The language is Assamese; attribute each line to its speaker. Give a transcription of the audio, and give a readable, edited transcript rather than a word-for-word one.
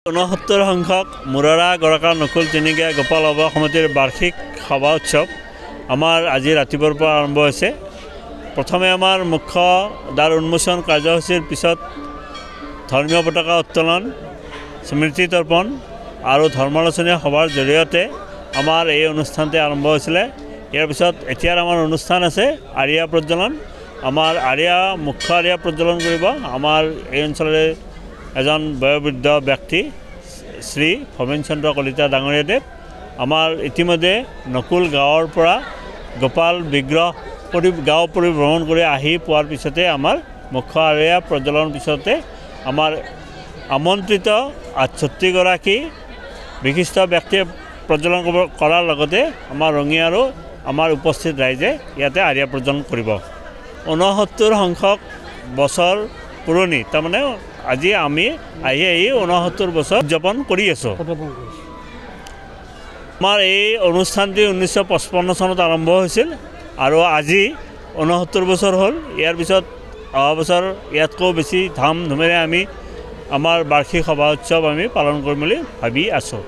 Speaker 1: 69 সংখ্যক মুৰাৰা গৰকা নকুল তিনিগীয়া গোপাল অৱ সমিতিৰ বাৰ্ষিক সভা উৎসৱ আমাৰ আজি ৰাতিপুৱাৰ পৰা আৰম্ভ হৈছে। প্ৰথমে আমাৰ মুখ্য দ্বাৰ উন্মোচন কাৰ্যসূচীৰ পিছত ধৰ্মীয় পতাকা উত্তোলন, স্মৃতি তৰ্পণ আৰু ধৰ্মালোচনী সভাৰ জৰিয়তে আমাৰ এই অনুষ্ঠানটি আৰম্ভ হৈছিলে। ইয়াৰ পিছত এতিয়াৰ আমাৰ অনুষ্ঠান আছে আৰিয়া প্ৰজ্বলন। আমাৰ মুখ্য আৰিয়া প্ৰজ্বলন কৰিব আমাৰ এই অঞ্চলৰে এজন বয়োবৃদ্ধ ব্যক্তি শ্ৰী ভৱেন চন্দ্ৰ কলিতা ডাঙৰীয়াদেৱ। আমাৰ ইতিমধ্যে নকুল গাঁৱৰ পৰা গোপাল বিগ্ৰহ গাঁও পৰিভ্ৰমণ কৰি আহি পোৱাৰ পিছতে আমাৰ মুখ্য আৰিয়া প্ৰজ্বলনৰ পিছতে আমাৰ আমন্ত্ৰিত ৬৮গৰাকী বিশিষ্ট ব্যক্তিয়ে প্ৰজ্বলন কৰাৰ লগতে আমাৰ ৰঙিয়াৰো আমাৰ উপস্থিত ৰাইজে ইয়াতে আৰিয়া প্ৰজ্বলন কৰিব। ৬৯ সংখ্যক বছৰ পুৰণি, তাৰমানে আজি আমি আহি ৬৯ বছৰ উদযাপন কৰি আছোঁ। আমাৰ এই অনুষ্ঠানটি 1955 চনত আৰম্ভ হৈছিল আৰু আজি ৬৯ বছৰ হ'ল। ইয়াৰ পিছত অহা বছৰ ইয়াতকৈ বেছি ধাম ধুমেৰে আমি আমাৰ বাৰ্ষিক সভা উৎসৱ আমি পালন কৰিম বুলি ভাবি আছোঁ।